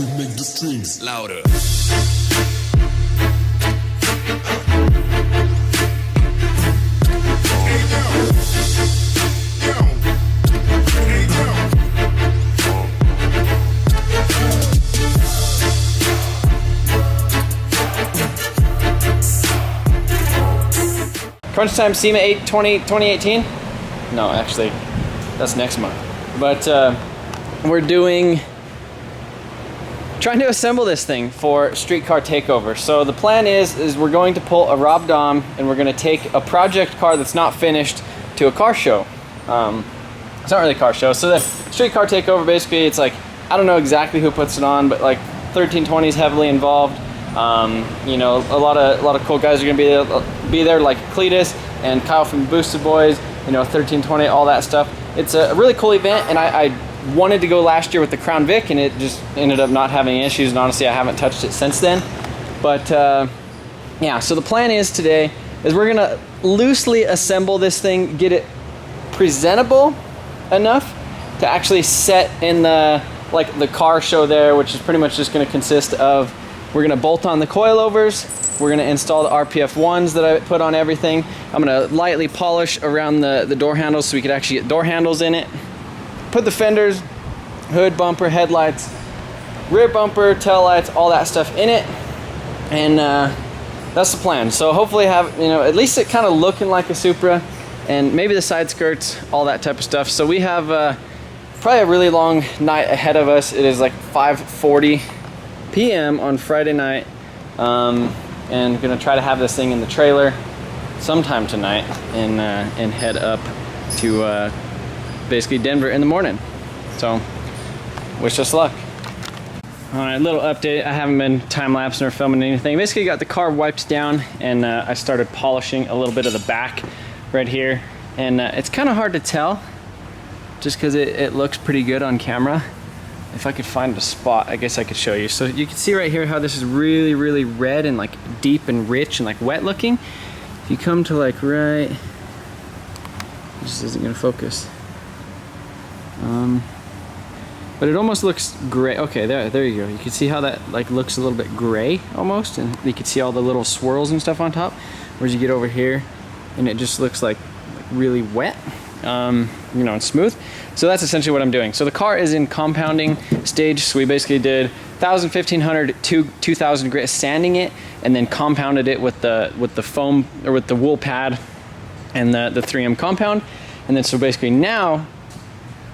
We make the strings louder. Crunch time SEMA 8 2018? No, actually, that's next month. But we're trying to assemble this thing for Street Car Takeover. So the plan is we're going to pull a Rob Dom and we're going to take a project car that's not finished to a car show. It's not really a car show. So the Street Car Takeover, basically, it's like, I don't know exactly who puts it on, but like 1320 is heavily involved. You know, a lot of cool guys are gonna be there, like Cletus and Kyle from Boosted Boys, you know, 1320, all that stuff. It's a really cool event, and I wanted to go last year with the Crown Vic, and it just ended up not having issues, and honestly I haven't touched it since then. But yeah, so the plan is today is we're gonna loosely assemble this thing, get it presentable enough to actually set in the car show there, which is pretty much just gonna consist of, we're gonna bolt on the coilovers, we're gonna install the RPF ones that I put on everything. I'm gonna lightly polish around the door handles so we could actually get door handles in it. Put the fenders, hood, bumper, headlights, rear bumper, tail lights, all that stuff in it. And that's the plan. So hopefully have, you know, at least it kind of looking like a Supra, and maybe the side skirts, all that type of stuff. So we have probably a really long night ahead of us. It is like 5:40 p.m. on Friday night, and gonna try to have this thing in the trailer sometime tonight, and head up to basically Denver in the morning. So wish us luck. All right, little update. I haven't been time-lapsing or filming anything. Basically got the car wiped down, and I started polishing a little bit of the back right here, and it's kind of hard to tell just because it looks pretty good on camera. If I could find a spot, I guess I could show you. So you can see right here how this is really, really red and like deep and rich and like wet looking. If you come to like right, this isn't gonna focus. But it almost looks gray. Okay, there you go. You can see how that like looks a little bit gray almost, and you can see all the little swirls and stuff on top. Whereas you get over here, and it just looks like really wet. You know, and smooth. So that's essentially what I'm doing. So the car is in compounding stage. So we basically did 1,000, 1,500, 2,000 grit sanding it, and then compounded it with the foam, or with the wool pad and the 3M compound. And then so basically now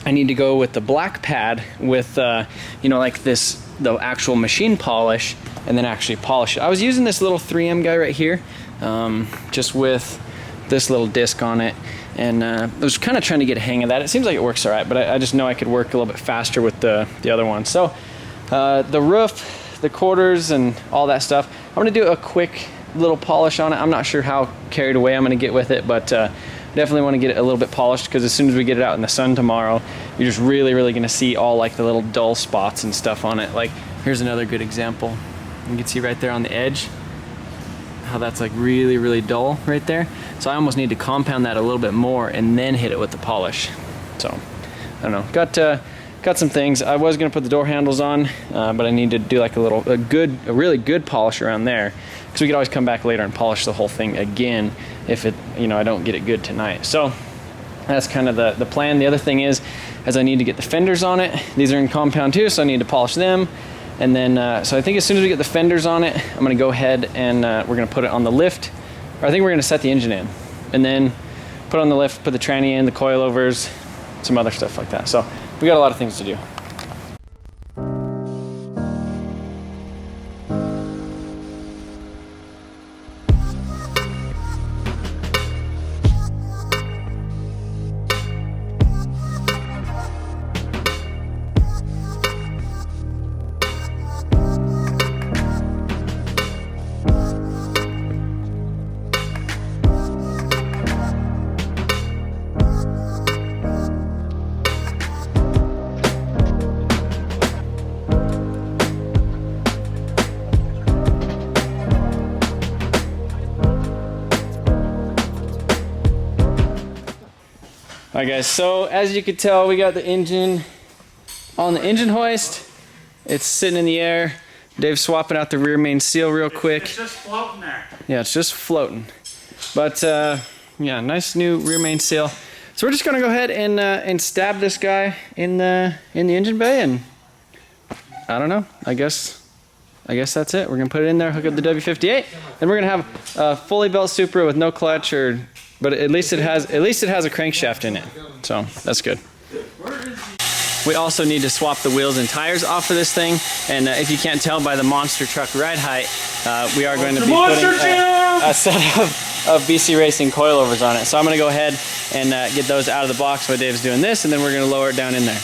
I need to go with the black pad with you know, like the actual machine polish, and then actually polish it. I was using this little 3M guy right here, just with this little disc on it. And I was kind of trying to get a hang of that. It seems like it works all right, but I just know I could work a little bit faster with the other one. So the roof, the quarters, and all that stuff, I'm gonna do a quick little polish on it. I'm not sure how carried away I'm gonna get with it, but definitely wanna get it a little bit polished, because as soon as we get it out in the sun tomorrow, you're just really, really gonna see all like the little dull spots and stuff on it. Like, here's another good example. You can see right there on the edge, how that's like really, really dull right there. So I almost need to compound that a little bit more and then hit it with the polish. So I don't know, got some things. I was gonna put the door handles on, but I need to do like a really good polish around there, because we could always come back later and polish the whole thing again if it, you know, I don't get it good tonight. So that's kind of the plan. The other thing is I need to get the fenders on it. These are in compound too, so I need to polish them. And then, so I think as soon as we get the fenders on it, I'm gonna go ahead and we're gonna put it on the lift. Or I think we're gonna set the engine in, and then put on the lift, put the tranny in, the coilovers, some other stuff like that. So we got a lot of things to do. All right guys, so as you can tell, we got the engine on the engine hoist. It's sitting in the air. Dave's swapping out the rear main seal real quick. It's just floating there. Yeah, it's just floating. But yeah, nice new rear main seal. So we're just gonna go ahead and stab this guy in the engine bay, and I don't know. I guess that's it. We're gonna put it in there, hook up the W58, and we're gonna have a fully built Supra with no clutch, but at least it has a crankshaft in it. So that's good. We also need to swap the wheels and tires off of this thing, and if you can't tell by the monster truck ride height, we are going to be putting a set of BcRacing Coilovers on it. So I'm going to go ahead and get those out of the box while Dave's doing this, and then we're going to lower it down in there.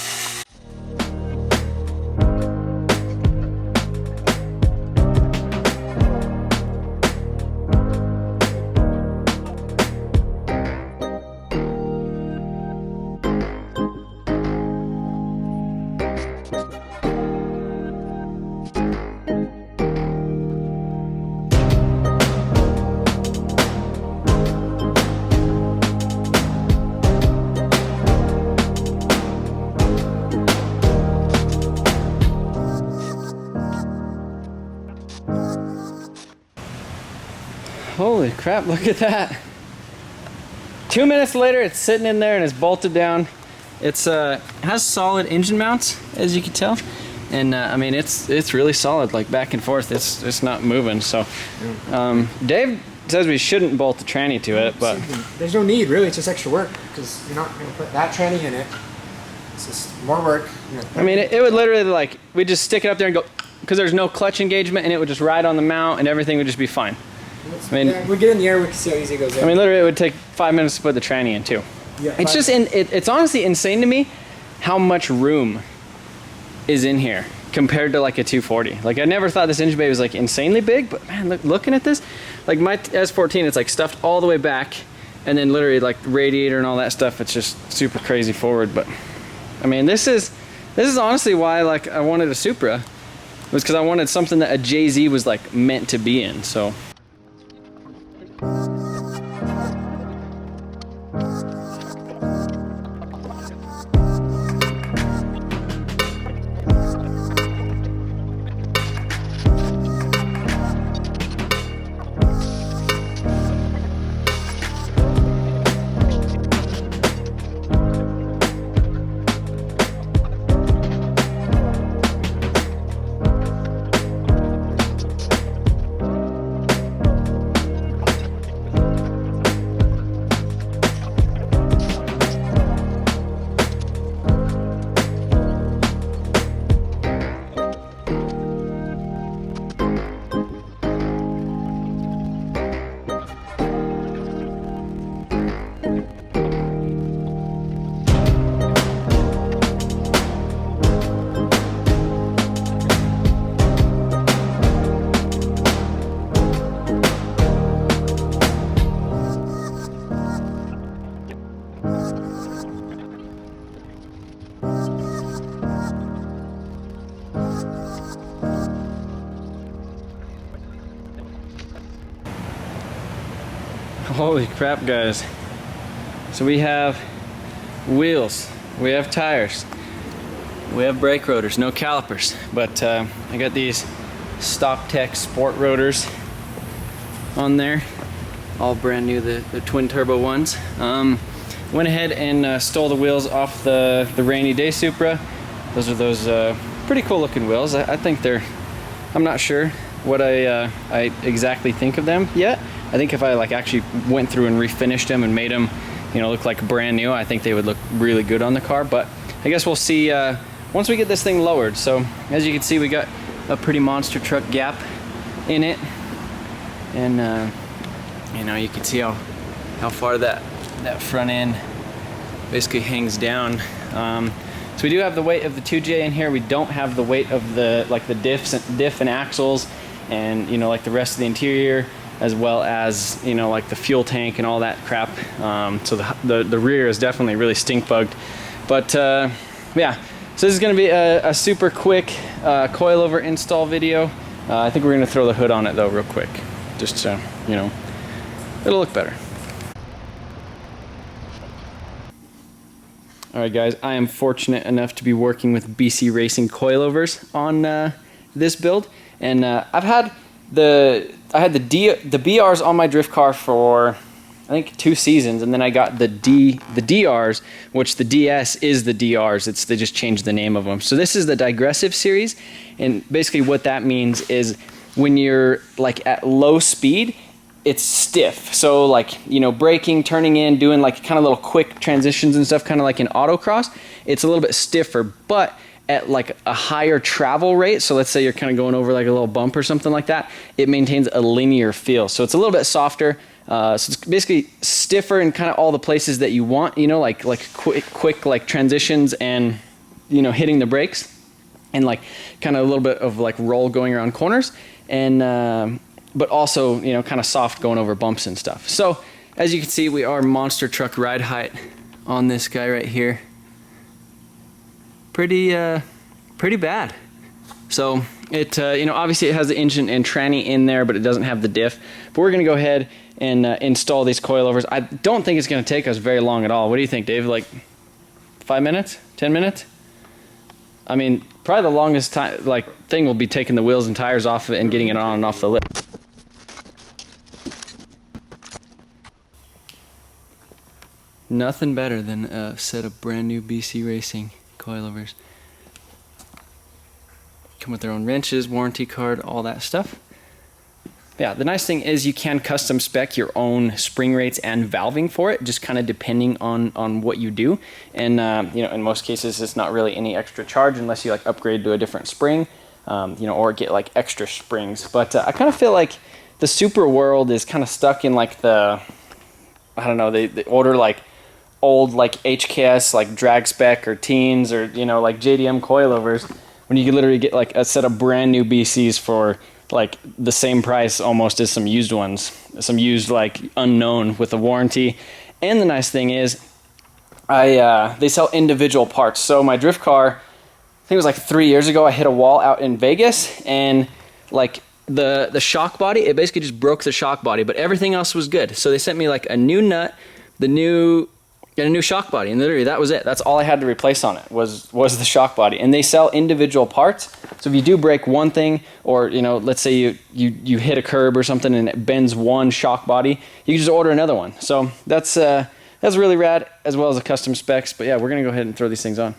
Holy crap, look at that. 2 minutes later, it's sitting in there and it's bolted down. It has solid engine mounts, as you can tell. And I mean, it's really solid, like back and forth. It's not moving. So Dave says we shouldn't bolt the tranny to it, but there's no need, really. It's just extra work because you're not going to put that tranny in it. It's just more work. I mean, it would literally, like, we just stick it up there and go, because there's no clutch engagement, and it would just ride on the mount and everything would just be fine. I mean, yeah, we get in the air, we can see how easy it goes in. I mean, literally, it would take 5 minutes to put the tranny in too. Yeah, it's just it's honestly insane to me how much room is in here compared to like a 240. Like, I never thought this engine bay was like insanely big, but man, looking at this, like my S14, it's like stuffed all the way back, and then literally like the radiator and all that stuff, it's just super crazy forward. But I mean, this is honestly why like I wanted a Supra, was because I wanted something that a JZ was like meant to be in. So. Holy crap, guys. So we have wheels, we have tires, we have brake rotors, no calipers, but I got these Stock Tech Sport rotors on there, all brand new, the twin turbo ones. Went ahead and stole the wheels off the Rainy Day Supra. Those are those pretty cool looking wheels. I think they're, I'm not sure what I exactly think of them yet. I think if I like actually went through and refinished them and made them, you know, look like brand new, I think they would look really good on the car. But I guess we'll see once we get this thing lowered. So as you can see, we got a pretty monster truck gap in it, and you know, you can see how far that front end basically hangs down. So we do have the weight of the 2J in here. We don't have the weight of the diff and axles, and you know, like the rest of the interior, as well as, you know, like the fuel tank and all that crap. So the rear is definitely really stink bugged. But yeah, so this is going to be a super quick coilover install video. I think we're going to throw the hood on it though real quick, just so, you know, it'll look better. Alright guys, I am fortunate enough to be working with BcRacing Coilovers on this build, and I had the BRs on my drift car for I think 2 seasons, and then I got the DRs, which the DS is the DRs. They just changed the name of them. So this is the digressive series, and basically what that means is when you're like at low speed, it's stiff. So like, you know, braking, turning in, doing like kind of little quick transitions and stuff, kind of like in autocross, it's a little bit stiffer, but at like a higher travel rate, so let's say you're kind of going over like a little bump or something like that, it maintains a linear feel. So it's a little bit softer. So it's basically stiffer in kind of all the places that you want, you know, like quick like transitions and, you know, hitting the brakes, and like kind of a little bit of like roll going around corners, and but also, you know, kind of soft going over bumps and stuff. So as you can see, we are monster truck ride height on this guy right here. Pretty bad. So it, you know, obviously it has the engine and tranny in there, but it doesn't have the diff. But we're gonna go ahead and install these coilovers. I don't think it's gonna take us very long at all. What do you think, Dave? Like 5 minutes, 10 minutes? I mean, probably the longest time, like, thing will be taking the wheels and tires off of it and getting it on and off the lift. Nothing better than a set of brand new BcRacing coilovers. Come with their own wrenches, warranty card, all that stuff. Yeah, the nice thing is you can custom spec your own spring rates and valving for it, just kind of depending on what you do. And you know, in most cases, it's not really any extra charge unless you like upgrade to a different spring, you know, or get like extra springs. But I kind of feel like the Supra world is kind of stuck in like the, I don't know, they order like old like HKS like drag spec or teens, or, you know, like JDM coilovers, when you can literally get like a set of brand new BCs for like the same price almost as some used ones, some used like unknown with a warranty. And the nice thing is they sell individual parts. So my drift car, I think it was like 3 years ago, I hit a wall out in Vegas, and like the shock body, it basically just broke the shock body, but everything else was good. So they sent me like a new nut, and a new shock body, and literally that was it. That's all I had to replace on it was the shock body. And they sell individual parts, so if you do break one thing, or, you know, let's say you hit a curb or something and it bends one shock body, you can just order another one. So that's really rad, as well as the custom specs. But yeah, we're gonna go ahead and throw these things on.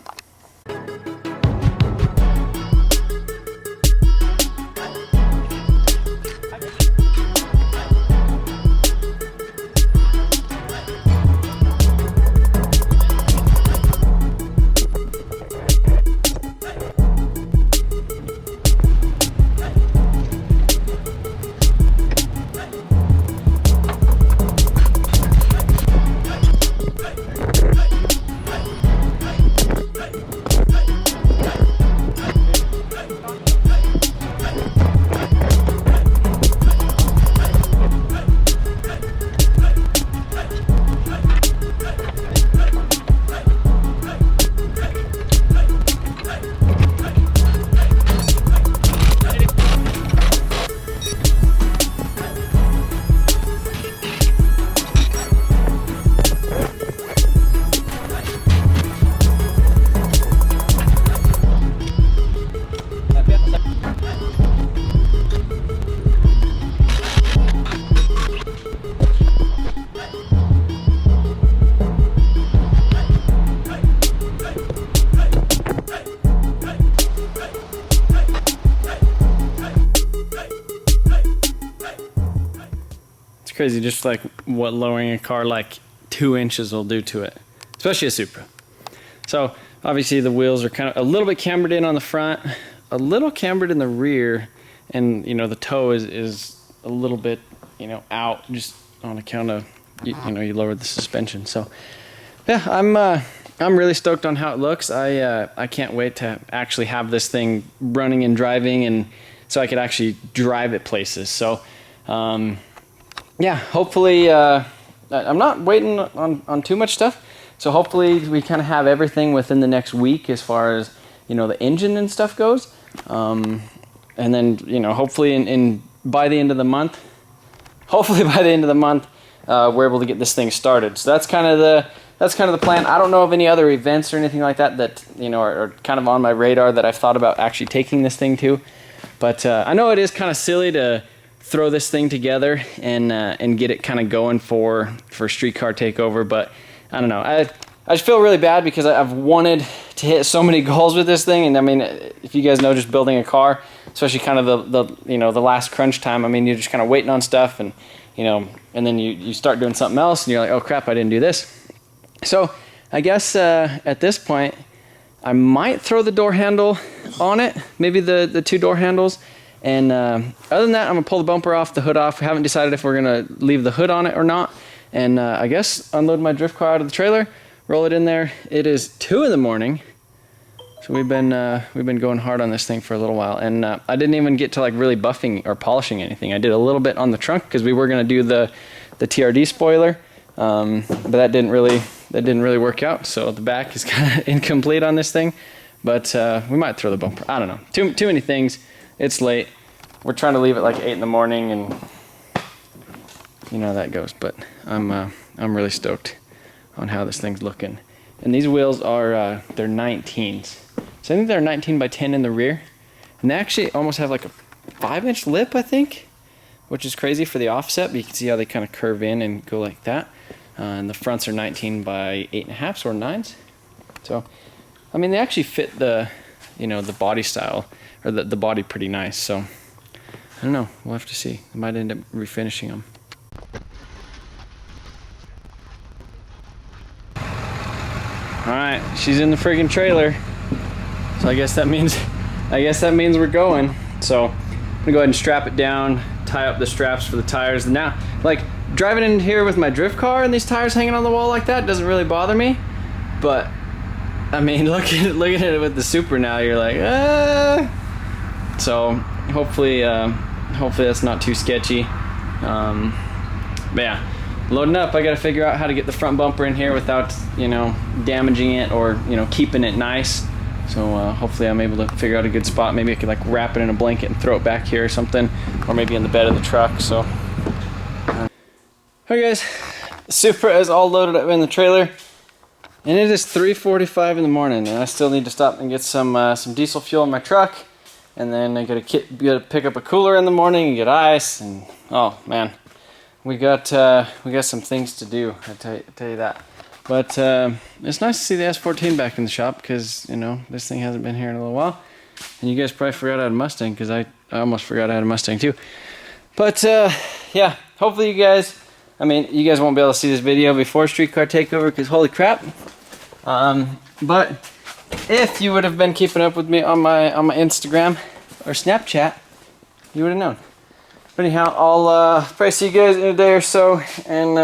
Crazy just like what lowering a car like 2 inches will do to it, especially a Supra. So obviously the wheels are kind of a little bit cambered in on the front, a little cambered in the rear, and, you know, the toe is a little bit, you know, out just on account of you know, you lowered the suspension. So yeah, I'm really stoked on how it looks. I can't wait to actually have this thing running and driving, and so I could actually drive it places. So yeah, hopefully, I'm not waiting on too much stuff, so hopefully we kind of have everything within the next week as far as, you know, the engine and stuff goes, and then, you know, hopefully by the end of the month, we're able to get this thing started. So that's kind of that's kind of the plan. I don't know of any other events or anything like that that, you know, are kind of on my radar that I've thought about actually taking this thing to. But I know it is kind of silly to throw this thing together and get it kind of going for Street Car Takeover, but I don't know. I just feel really bad because I've wanted to hit so many goals with this thing, and I mean, if you guys know, just building a car, especially kind of the last crunch time, I mean, you're just kind of waiting on stuff, and you know, and then you start doing something else, and you're like, oh crap, I didn't do this. So I guess at this point, I might throw the door handle on it, maybe the 2 door handles. And other than that, I'm gonna pull the bumper off, the hood off. We haven't decided if we're gonna leave the hood on it or not. And I guess unload my drift car out of the trailer, roll it in there. It is 2 in the morning, so we've been going hard on this thing for a little while. And I didn't even get to like really buffing or polishing anything. I did a little bit on the trunk because we were gonna do the TRD spoiler, but that didn't really work out. So the back is kind of incomplete on this thing. But we might throw the bumper. I don't know. Too many things. It's late. We're trying to leave at like 8 in the morning, and you know how that goes. But I'm really stoked on how this thing's looking. And these wheels are they're 19s. So I think they're 19 by 10 in the rear, and they actually almost have like a 5-inch lip, I think, which is crazy for the offset. But you can see how they kind of curve in and go like that. And the fronts are 19 by 8.5 or 9s. So I mean, they actually fit the, you know, the body style, or the body pretty nice. So I don't know, we'll have to see. I might end up refinishing them. All right, she's in the friggin' trailer. So I guess that means we're going. So I'm gonna go ahead and strap it down, tie up the straps for the tires. Now, like driving in here with my drift car and these tires hanging on the wall like that doesn't really bother me, but I mean, looking at it with the Supra now, you're like, ah. So hopefully that's not too sketchy. But yeah, loading up. I got to figure out how to get the front bumper in here without, you know, damaging it or, you know, keeping it nice. So hopefully I'm able to figure out a good spot. Maybe I could like wrap it in a blanket and throw it back here or something, or maybe in the bed of the truck. So, okay guys, the Supra is all loaded up in the trailer. And it is 3:45 in the morning, and I still need to stop and get some diesel fuel in my truck, and then I gotta pick up a cooler in the morning and get ice, and oh man, we got some things to do. I tell you that. But it's nice to see the S14 back in the shop, because you know this thing hasn't been here in a little while, and you guys probably forgot I had a Mustang, because I almost forgot I had a Mustang too. But yeah, hopefully you guys. I mean, you guys won't be able to see this video before Street Car Takeover, because holy crap. But if you would have been keeping up with me on my Instagram or Snapchat, you would have known. But anyhow, I'll probably see you guys in a day or so, and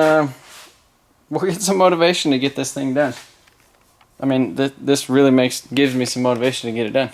we'll get some motivation to get this thing done. I mean, this really gives me some motivation to get it done.